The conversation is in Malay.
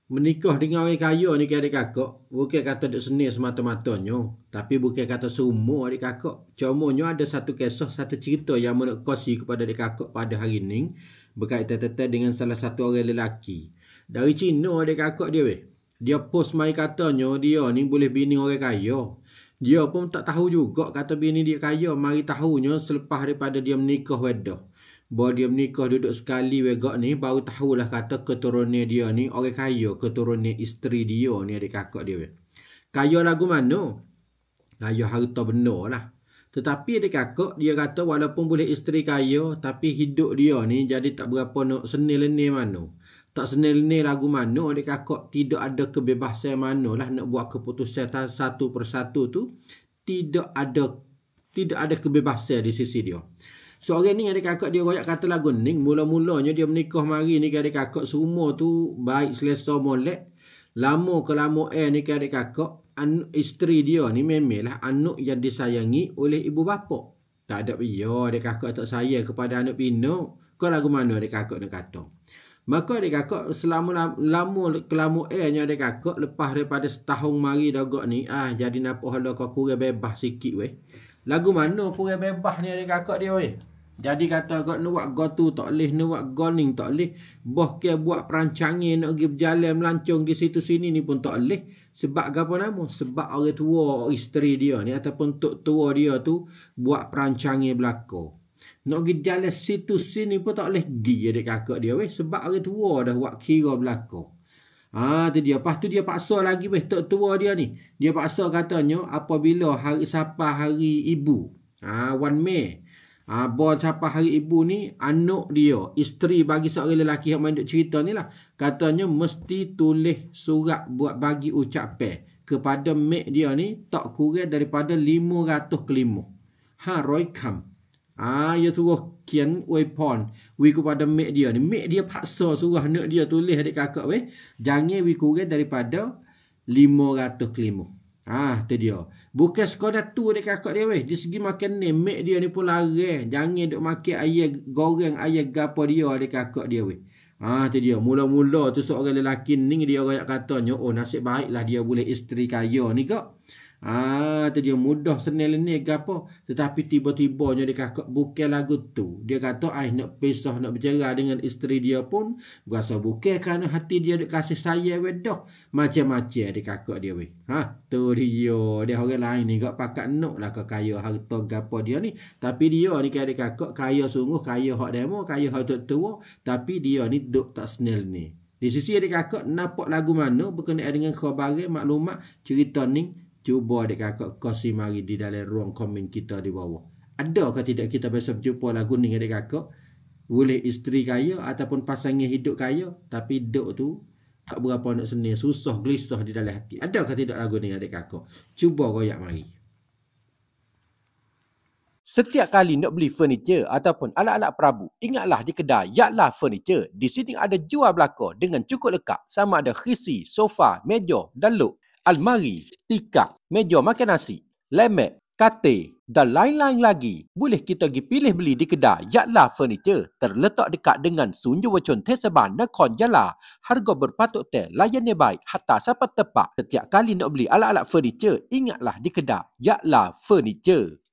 Menikah dengan orang kaya ni adik kakak, bukan kata duk seni semata-matanya, tapi bukan kata semua adik kakak. Cumanya ada satu kisah, satu cerita yang nak kongsi kepada adik kakak pada hari ni berkaitan dengan salah satu orang lelaki. Dari Cina adik kakak dia weh. Dia post mai katanya dia ni boleh bini orang kaya. Dia pun tak tahu juga kata bini dia kaya, mari tahunya selepas daripada dia menikah wedah. Bahawa dia menikah duduk sekali wegak ni, baru tahulah kata keturunan dia ni orang kaya, keturunan isteri dia ni adik kakak dia. Kaya lagu mana? Kaya harta benda lah. Tetapi adik kakak dia kata walaupun boleh isteri kaya, tapi hidup dia ni jadi tak berapa nak senil-lenil mana. Tak senil-lenil lagu mana adik kakak, tidak ada kebebasan mana lah nak buat keputusan satu persatu tu. Tidak ada kebebasan di sisi dia. Seorang ni adik kakak dia royak kata lagu ni, mula-mulanya dia menikah mari ni adik kakak semua tu baik selesa molek. Lama ke lama ni adik kakak, isteri dia ni memelah anak yang disayangi oleh ibu bapa. Tak ada dia adik kakak tak sayang kepada anak pino. Kau lagu mana adik kakak nak kata? Maka adik kakak selama lama nya adik kakak lepas daripada setahun mari dagak ni, jadi nampak hala kau kurang bebas sikit weh. Lagu mana kurang bebas ni adik kakak dia weh? Jadi kata kau nak buat go tu tak leh, nak buat go ni tak leh. Boh ke buat perancangan nak pergi berjalan melancong di situ sini ni pun tak leh. Sebab apa nama? Sebab orang tua isteri dia ni ataupun tok tua dia tu buat perancangan belaka. Nak pergi jalan situ sini pun tak leh pergi adik kakak dia weh. Sebab orang tua dah buat kira belaka. Tu dia. Lepas tu dia paksa lagi weh tok tua dia ni. Dia paksa katanya apabila hari siapa hari ibu. 1 Mei. Bawa siapa hari ibu ni, anak dia, isteri bagi seorang lelaki yang main duk cerita ni lah. Katanya mesti tulis surat buat bagi ucapan kepada mak dia ni tak kurang daripada 500 kelima. Roy Kam. Dia suruh kian weapon wi kepada mak dia ni. Mak dia paksa suruh anak dia tulis adik kakak weh. Jangan wi kurang daripada 500 kelima. Tu dia. Bukan sekadar tu adik kakak dia weh. Di segi makan ni, mak dia ni pun larang. Jangan duk makan ayam goreng, ayam gapo dia adik kakak dia weh. Tu dia. Mula-mula tu seorang lelaki ni dia orang katanya, nasib baiklah dia boleh isteri kaya ni kak. Tu dia mudah senil ni gapo. Tetapi tiba-tibanya adik kakak bukan lagu tu. Dia kata nak pisah, nak bercerai dengan isteri dia pun berasa bukan kerana hati dia duk kasih sayang wedah. Macam-macam adik kakak dia weh. Tu dia. Dia orang lain ni kak pakat nak lah ke kaya harta gapo dia ni. Tapi dia ni adik kakak kaya sungguh, kaya hak demo, kaya hak tua. Tapi dia ni duk tak senil ni. Di sisi adik kakak nampak lagu mana berkenaan dengan khabar maklumat cerita ni. Cuba adik kakak kongsi mari di dalam ruang komen kita di bawah. Adakah tidak kita biasa berjumpa lagu ni adik kakak? Boleh isteri kaya ataupun pasangan hidup kaya, tapi duk tu tak berapa nak senang, susah, gelisah di dalam hati. Adakah tidak lagu ni adik kakak? Cuba royak mari. Setiap kali nak beli furniture ataupun alat-alat Prabu, ingatlah di kedai Yaklah Furniture. Di sini ada jual belaka dengan cukup lekat. Sama ada khisi, sofa, meja dan luk, almari, tikar, meja makan nasi, lemek, katil dan lain-lain lagi. Boleh kita pergi pilih beli di kedai Yaklah Furniture. Terletak dekat dengan Sunju Wacon Tesaban Nakhon Jala. Harga berpatut layannya baik hatta sampai tepat. Setiap kali nak beli alat-alat furniture, ingatlah di kedai Yaklah Furniture.